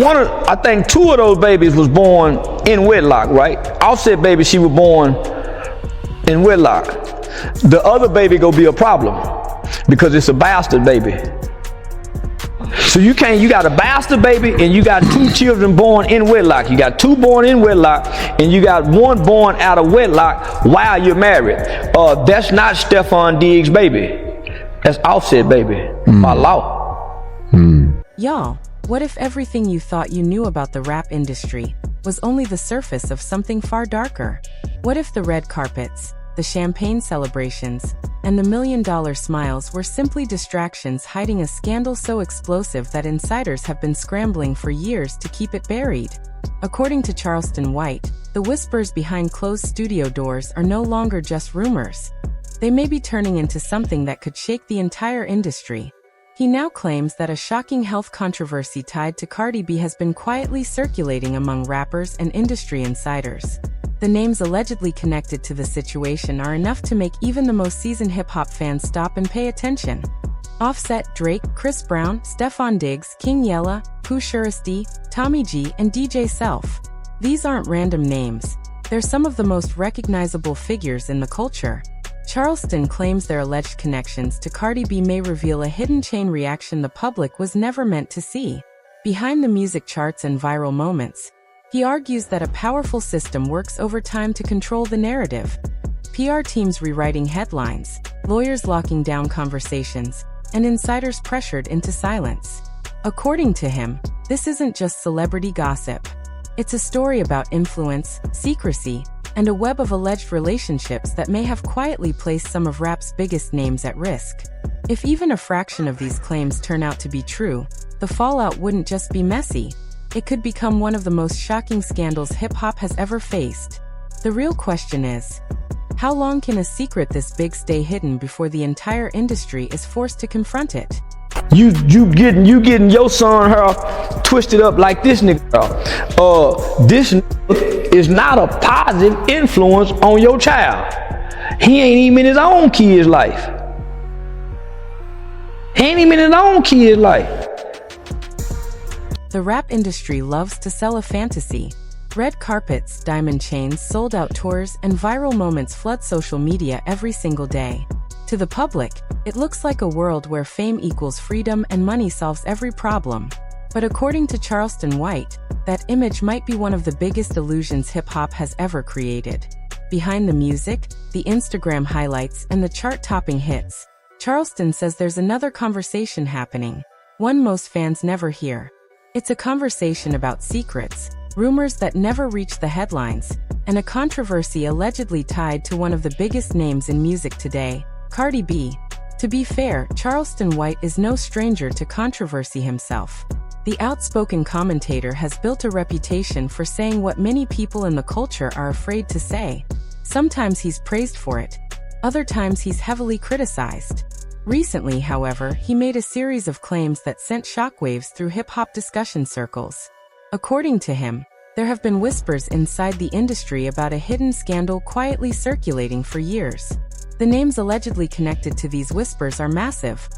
I think two of those babies was born in wedlock, right? Offset baby, she was born in wedlock. The other baby gonna be a problem because it's a bastard baby. So you got a bastard baby and you got two children born in wedlock. You got two born in wedlock and you got one born out of wedlock while you're married. That's not Stefan Diggs' baby. That's Offset baby, by law. Y'all, what if everything you thought you knew about the rap industry was only the surface of something far darker? What if the red carpets, the champagne celebrations, and the million-dollar smiles were simply distractions hiding a scandal so explosive that insiders have been scrambling for years to keep it buried? According to Charleston White, the whispers behind closed studio doors are no longer just rumors. They may be turning into something that could shake the entire industry. He now claims that a shocking health controversy tied to Cardi B has been quietly circulating among rappers and industry insiders. The names allegedly connected to the situation are enough to make even the most seasoned hip-hop fans stop and pay attention. Offset, Drake, Chris Brown, Stefan Diggs, King Yella, Pooh Shiesty, Tommy G, and DJ Self. These aren't random names. They're some of the most recognizable figures in the culture. Charleston claims their alleged connections to Cardi B may reveal a hidden chain reaction the public was never meant to see. Behind the music charts and viral moments, he argues that a powerful system works over time to control the narrative. PR teams rewriting headlines, lawyers locking down conversations, and insiders pressured into silence. According to him, this isn't just celebrity gossip. It's a story about influence, secrecy, and a web of alleged relationships that may have quietly placed some of rap's biggest names at risk. If even a fraction of these claims turn out to be true, the fallout wouldn't just be messy. It could become one of the most shocking scandals hip-hop has ever faced. The real question is, how long can a secret this big stay hidden before the entire industry is forced to confront it? You getting your son her twisted up like this nigga. This nigga is not a positive influence on your child. He ain't even in his own kid's life. The rap industry loves to sell a fantasy. Red carpets, diamond chains, sold-out tours, and viral moments flood social media every single day. To the public, it looks like a world where fame equals freedom and money solves every problem. But according to Charleston White, that image might be one of the biggest illusions hip-hop has ever created. Behind the music, the Instagram highlights, and the chart-topping hits, Charleston says there's another conversation happening, one most fans never hear. It's a conversation about secrets, rumors that never reach the headlines, and a controversy allegedly tied to one of the biggest names in music today, Cardi B. To be fair, Charleston White is no stranger to controversy himself. The outspoken commentator has built a reputation for saying what many people in the culture are afraid to say. Sometimes he's praised for it, other times he's heavily criticized. Recently, however, he made a series of claims that sent shockwaves through hip-hop discussion circles. According to him, there have been whispers inside the industry about a hidden scandal quietly circulating for years. The names allegedly connected to these whispers are massive.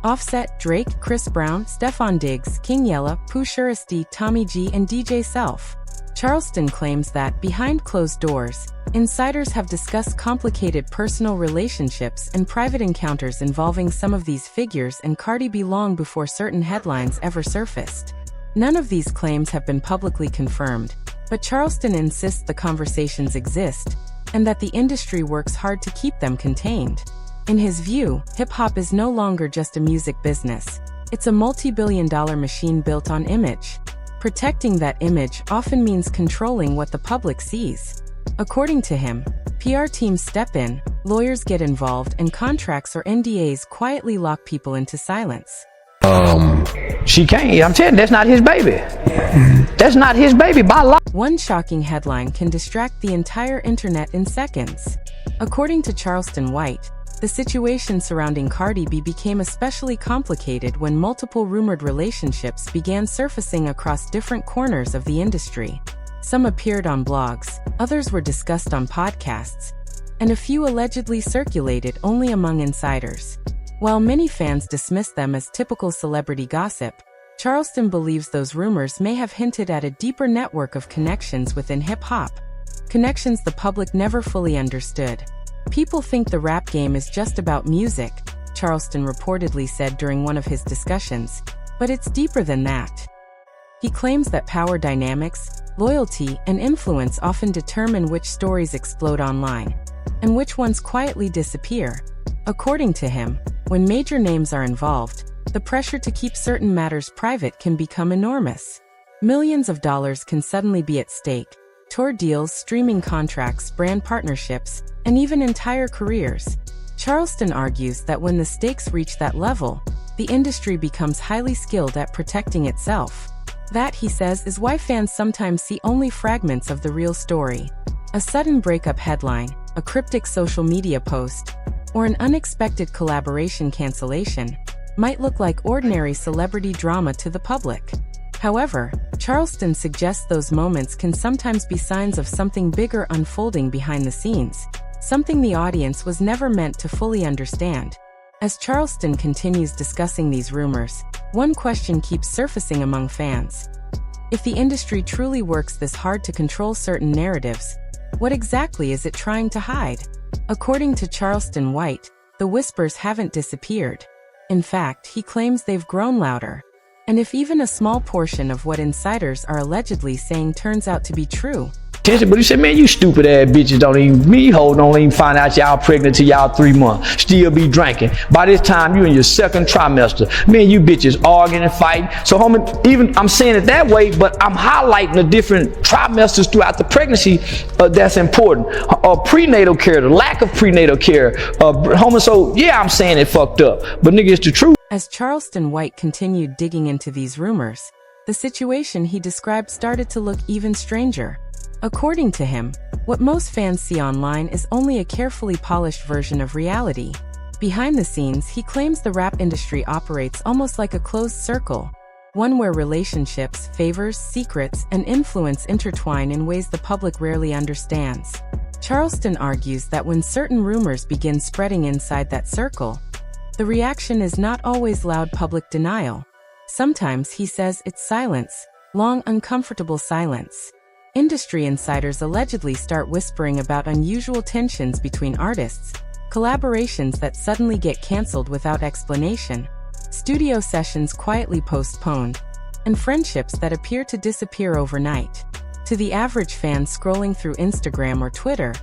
Offset, Drake, Chris Brown, Stefan Diggs, King Yella, Pooh Shiesty, Tommy G, and DJ Self. Charleston claims that, behind closed doors, insiders have discussed complicated personal relationships and private encounters involving some of these figures and Cardi B long before certain headlines ever surfaced. None of these claims have been publicly confirmed, but Charleston insists the conversations exist, and that the industry works hard to keep them contained. In his view, hip-hop is no longer just a music business. It's a multi-billion-dollar machine built on image. Protecting that image often means controlling what the public sees. According to him, PR teams step in, lawyers get involved, and contracts or NDAs quietly lock people into silence. She can't. I'm telling you, that's not his baby. That's not his baby by law. One shocking headline can distract the entire internet in seconds. According to Charleston White, the situation surrounding Cardi B became especially complicated when multiple rumored relationships began surfacing across different corners of the industry. Some appeared on blogs, others were discussed on podcasts, and a few allegedly circulated only among insiders. While many fans dismissed them as typical celebrity gossip, Charleston believes those rumors may have hinted at a deeper network of connections within hip-hop. Connections the public never fully understood. People think the rap game is just about music, Charleston reportedly said during one of his discussions, but it's deeper than that. He claims that power dynamics, loyalty, and influence often determine which stories explode online, and which ones quietly disappear. According to him, when major names are involved, the pressure to keep certain matters private can become enormous. Millions of dollars can suddenly be at stake: tour deals, streaming contracts, brand partnerships, and even entire careers. Charleston argues that when the stakes reach that level, the industry becomes highly skilled at protecting itself. That, he says, is why fans sometimes see only fragments of the real story. A sudden breakup headline, a cryptic social media post, or an unexpected collaboration cancellation might look like ordinary celebrity drama to the public. However, Charleston suggests those moments can sometimes be signs of something bigger unfolding behind the scenes, something the audience was never meant to fully understand. As Charleston continues discussing these rumors, one question keeps surfacing among fans. If the industry truly works this hard to control certain narratives, what exactly is it trying to hide? According to Charleston White, the whispers haven't disappeared. In fact, he claims they've grown louder. And if even a small portion of what insiders are allegedly saying turns out to be true, But he said, man, you stupid ass bitches don't even find out y'all pregnant till y'all 3 months. Still be drinking. By this time, you in your second trimester. Me and you bitches arguing and fighting. So, homie, even I'm saying it that way, but I'm highlighting the different trimesters throughout the pregnancy that's important. Prenatal care, the lack of prenatal care. Homie, so yeah, I'm saying it fucked up. But nigga, it's the truth. As Charleston White continued digging into these rumors, the situation he described started to look even stranger. According to him, what most fans see online is only a carefully polished version of reality. Behind the scenes, he claims the rap industry operates almost like a closed circle, one where relationships, favors, secrets, and influence intertwine in ways the public rarely understands. Charleston argues that when certain rumors begin spreading inside that circle, the reaction is not always loud public denial. Sometimes, he says, it's silence, long, uncomfortable silence. Industry insiders allegedly start whispering about unusual tensions between artists, collaborations that suddenly get canceled without explanation, studio sessions quietly postponed, and friendships that appear to disappear overnight. To the average fan scrolling through Instagram or Twitter,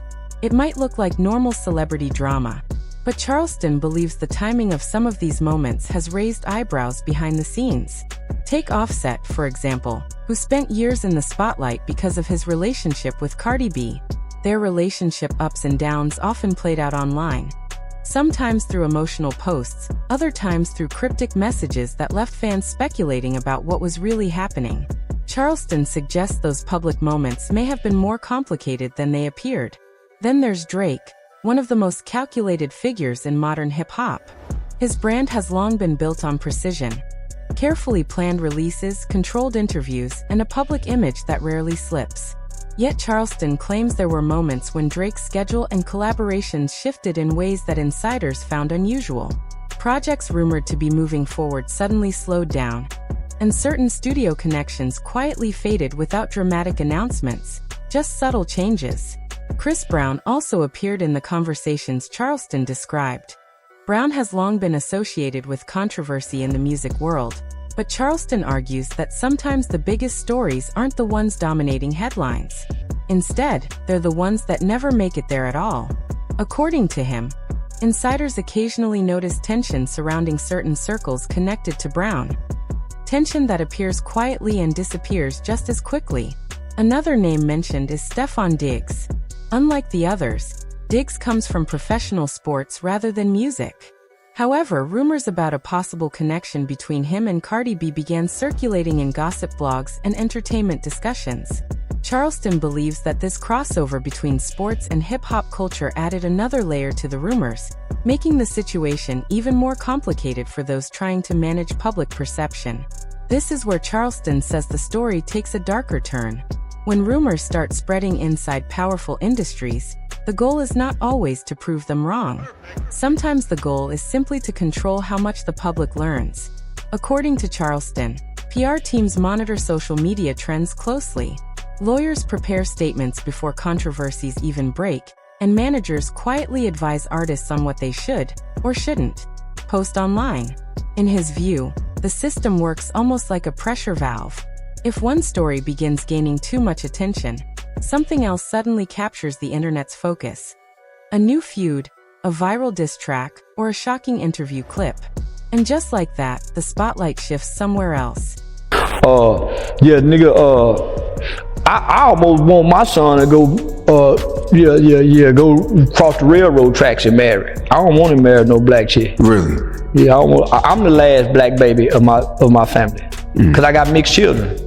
it might look like normal celebrity drama. But Charleston believes the timing of some of these moments has raised eyebrows behind the scenes. Take Offset, for example, who spent years in the spotlight because of his relationship with Cardi B. Their relationship ups and downs often played out online, sometimes through emotional posts, other times through cryptic messages that left fans speculating about what was really happening. Charleston suggests those public moments may have been more complicated than they appeared. Then there's Drake, one of the most calculated figures in modern hip-hop. His brand has long been built on precision, carefully planned releases, controlled interviews, and a public image that rarely slips. Yet Charleston claims there were moments when Drake's schedule and collaborations shifted in ways that insiders found unusual. Projects rumored to be moving forward suddenly slowed down, and certain studio connections quietly faded without dramatic announcements, just subtle changes. Chris Brown also appeared in the conversations Charleston described. Brown has long been associated with controversy in the music world, but Charleston argues that sometimes the biggest stories aren't the ones dominating headlines. Instead, they're the ones that never make it there at all. According to him, insiders occasionally notice tension surrounding certain circles connected to Brown. Tension that appears quietly and disappears just as quickly. Another name mentioned is Stefon Diggs. Unlike the others, Diggs comes from professional sports rather than music. However, rumors about a possible connection between him and Cardi B began circulating in gossip blogs and entertainment discussions. Charleston believes that this crossover between sports and hip-hop culture added another layer to the rumors, making the situation even more complicated for those trying to manage public perception. This is where Charleston says the story takes a darker turn. When rumors start spreading inside powerful industries, the goal is not always to prove them wrong. Sometimes the goal is simply to control how much the public learns. According to Charleston, PR teams monitor social media trends closely. Lawyers prepare statements before controversies even break, and managers quietly advise artists on what they should, or shouldn't, post online. In his view, the system works almost like a pressure valve. If one story begins gaining too much attention, something else suddenly captures the internet's focus. A new feud, a viral diss track, or a shocking interview clip. And just like that, the spotlight shifts somewhere else. Yeah, nigga, I almost want my son to go, go cross the railroad tracks and marry. I don't want to marry no black chick. Really? Yeah, I'm the last black baby of my family, cause I got mixed children.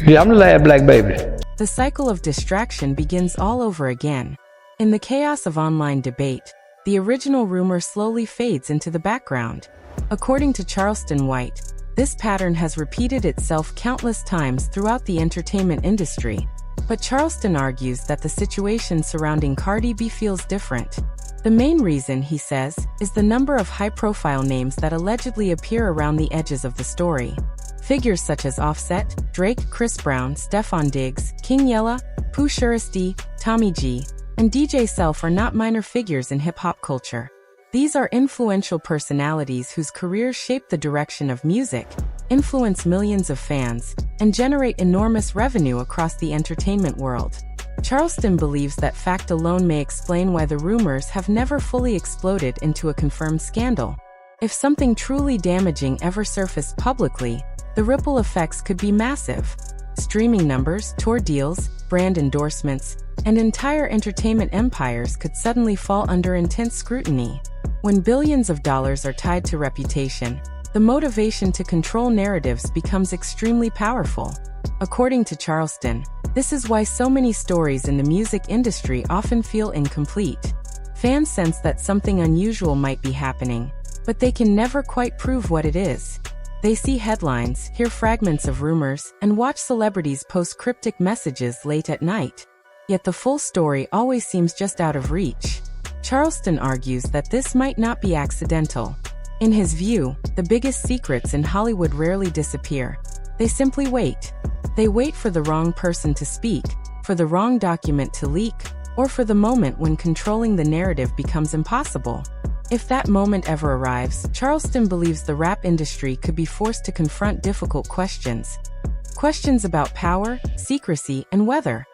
Yeah, I'm the last black baby. The cycle of distraction begins all over again. In the chaos of online debate, the original rumor slowly fades into the background. According to Charleston White, this pattern has repeated itself countless times throughout the entertainment industry. But Charleston argues that the situation surrounding Cardi B feels different. The main reason, he says, is the number of high-profile names that allegedly appear around the edges of the story. Figures such as Offset, Drake, Chris Brown, Stefon Diggs, King Yella, Pooh Shiesty D, Tommy G, and DJ Self are not minor figures in hip-hop culture. These are influential personalities whose careers shape the direction of music, influence millions of fans, and generate enormous revenue across the entertainment world. Charleston believes that fact alone may explain why the rumors have never fully exploded into a confirmed scandal. If something truly damaging ever surfaced publicly, the ripple effects could be massive. Streaming numbers, tour deals, brand endorsements, and entire entertainment empires could suddenly fall under intense scrutiny. When billions of dollars are tied to reputation, the motivation to control narratives becomes extremely powerful. According to Charleston, this is why so many stories in the music industry often feel incomplete. Fans sense that something unusual might be happening, but they can never quite prove what it is. They see headlines, hear fragments of rumors, and watch celebrities post cryptic messages late at night. Yet the full story always seems just out of reach. Charleston argues that this might not be accidental. In his view, the biggest secrets in Hollywood rarely disappear. They simply wait. They wait for the wrong person to speak, for the wrong document to leak, or for the moment when controlling the narrative becomes impossible. If that moment ever arrives, Charleston believes the rap industry could be forced to confront difficult questions. Questions about power, secrecy, and whether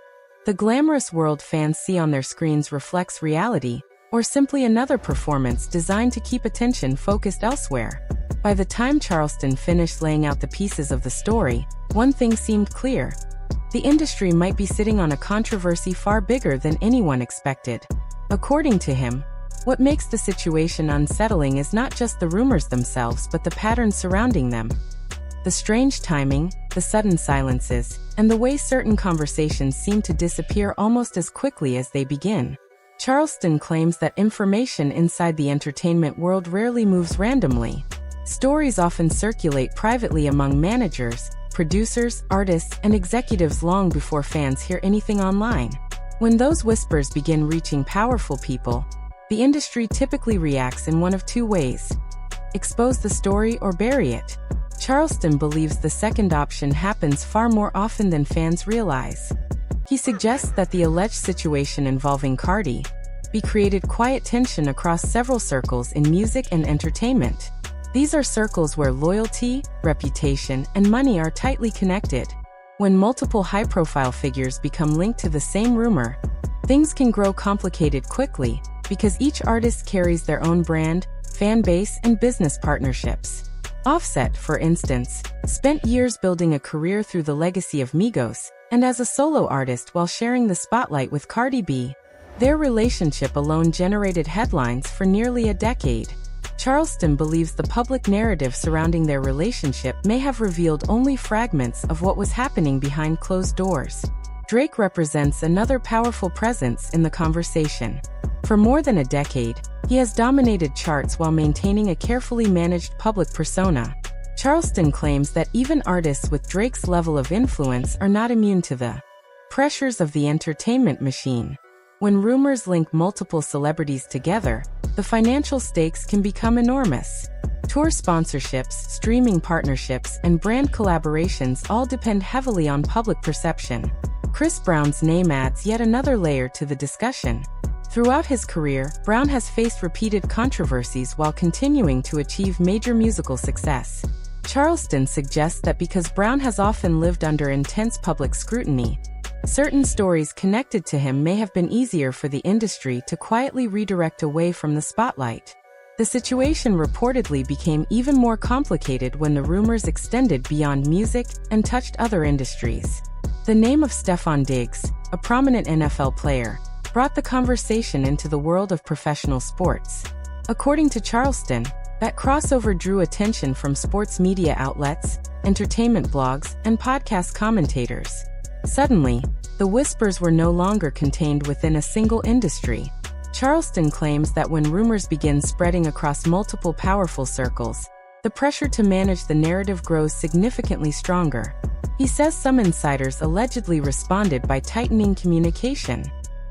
the glamorous world fans see on their screens reflects reality, or simply another performance designed to keep attention focused elsewhere. By the time Charleston finished laying out the pieces of the story, one thing seemed clear. The industry might be sitting on a controversy far bigger than anyone expected. According to him, what makes the situation unsettling is not just the rumors themselves but the patterns surrounding them. The strange timing, the sudden silences, and the way certain conversations seem to disappear almost as quickly as they begin. Charleston claims that information inside the entertainment world rarely moves randomly. Stories often circulate privately among managers, producers, artists, and executives long before fans hear anything online. When those whispers begin reaching powerful people, the industry typically reacts in one of two ways: expose the story or bury it. Charleston believes the second option happens far more often than fans realize. He suggests that the alleged situation involving Cardi B created quiet tension across several circles in music and entertainment. These are circles where loyalty, reputation, and money are tightly connected. When multiple high-profile figures become linked to the same rumor, things can grow complicated quickly because each artist carries their own brand, fan base, and business partnerships. Offset, for instance, spent years building a career through the legacy of Migos, and as a solo artist while sharing the spotlight with Cardi B. Their relationship alone generated headlines for nearly a decade. Charleston believes the public narrative surrounding their relationship may have revealed only fragments of what was happening behind closed doors. Drake represents another powerful presence in the conversation. For more than a decade, he has dominated charts while maintaining a carefully managed public persona. Charleston claims that even artists with Drake's level of influence are not immune to the pressures of the entertainment machine. When rumors link multiple celebrities together, the financial stakes can become enormous. Tour sponsorships, streaming partnerships, and brand collaborations all depend heavily on public perception. Chris Brown's name adds yet another layer to the discussion. Throughout his career, Brown has faced repeated controversies while continuing to achieve major musical success. Charleston suggests that because Brown has often lived under intense public scrutiny, certain stories connected to him may have been easier for the industry to quietly redirect away from the spotlight. The situation reportedly became even more complicated when the rumors extended beyond music and touched other industries. The name of Stefon Diggs, a prominent NFL player, brought the conversation into the world of professional sports. According to Charleston, that crossover drew attention from sports media outlets, entertainment blogs, and podcast commentators. Suddenly, the whispers were no longer contained within a single industry. Charleston claims that when rumors begin spreading across multiple powerful circles, the pressure to manage the narrative grows significantly stronger. He says some insiders allegedly responded by tightening communication.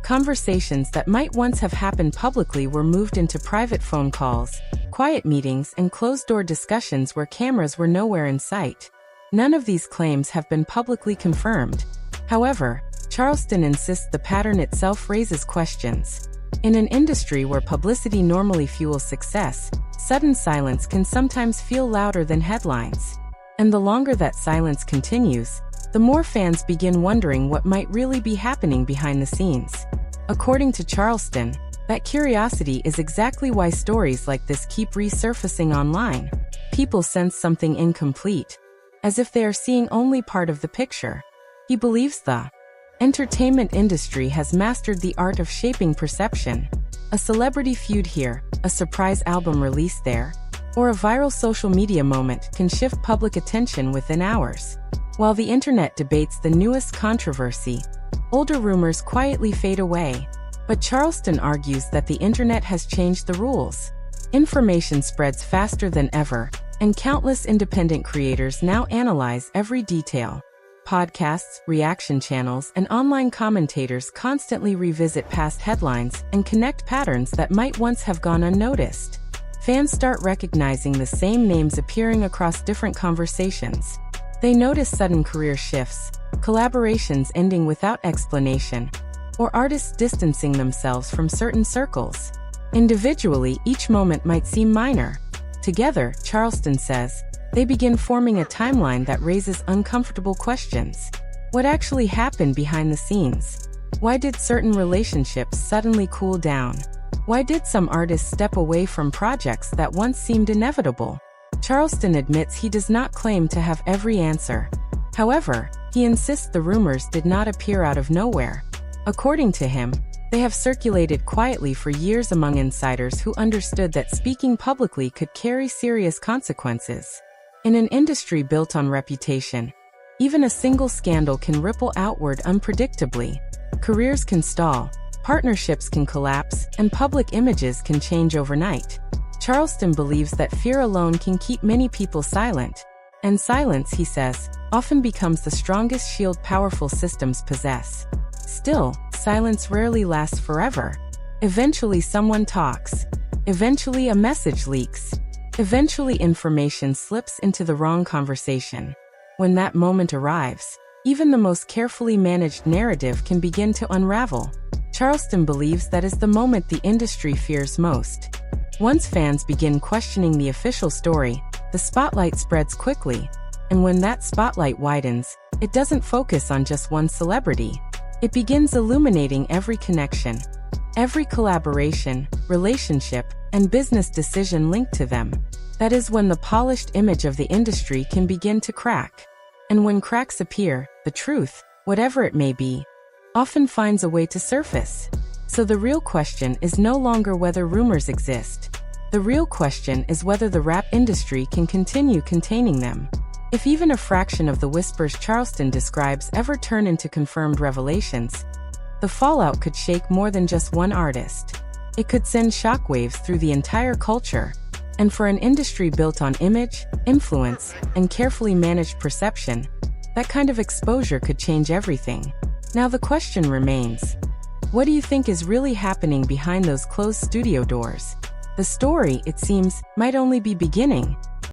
Conversations that might once have happened publicly were moved into private phone calls, quiet meetings, and closed-door discussions where cameras were nowhere in sight. None of these claims have been publicly confirmed. However, Charleston insists the pattern itself raises questions. In an industry where publicity normally fuels success, sudden silence can sometimes feel louder than headlines. And the longer that silence continues, the more fans begin wondering what might really be happening behind the scenes. According to Charleston, that curiosity is exactly why stories like this keep resurfacing online. People sense something incomplete, as if they are seeing only part of the picture. He believes the entertainment industry has mastered the art of shaping perception. A celebrity feud here, a surprise album release there, or a viral social media moment can shift public attention within hours. While the internet debates the newest controversy, older rumors quietly fade away. But Charleston argues that the internet has changed the rules. Information spreads faster than ever, and countless independent creators now analyze every detail. Podcasts, reaction channels, and online commentators constantly revisit past headlines and connect patterns that might once have gone unnoticed. Fans start recognizing the same names appearing across different conversations. They notice sudden career shifts, collaborations ending without explanation, or artists distancing themselves from certain circles. Individually, each moment might seem minor. Together, Charleston says, they begin forming a timeline that raises uncomfortable questions. What actually happened behind the scenes? Why did certain relationships suddenly cool down? Why did some artists step away from projects that once seemed inevitable? Charleston admits he does not claim to have every answer. However, he insists the rumors did not appear out of nowhere. According to him, they have circulated quietly for years among insiders who understood that speaking publicly could carry serious consequences. In an industry built on reputation, even a single scandal can ripple outward unpredictably. Careers can stall, partnerships can collapse, and public images can change overnight. Charleston believes that fear alone can keep many people silent. And silence, he says, often becomes the strongest shield powerful systems possess. Still, silence rarely lasts forever. Eventually someone talks. Eventually a message leaks. Eventually information slips into the wrong conversation. When that moment arrives, even the most carefully managed narrative can begin to unravel. Charleston believes that is the moment the industry fears most. Once fans begin questioning the official story, the spotlight spreads quickly. And when that spotlight widens, it doesn't focus on just one celebrity. It begins illuminating every connection, every collaboration, relationship, and business decision linked to them. That is when the polished image of the industry can begin to crack. And when cracks appear, the truth, whatever it may be, often finds a way to surface. So the real question is no longer whether rumors exist. The real question is whether the rap industry can continue containing them. If even a fraction of the whispers Charleston describes ever turn into confirmed revelations, the fallout could shake more than just one artist. It could send shockwaves through the entire culture. And for an industry built on image, influence, and carefully managed perception, that kind of exposure could change everything. Now the question remains, what do you think is really happening behind those closed studio doors? The story, it seems, might only be beginning.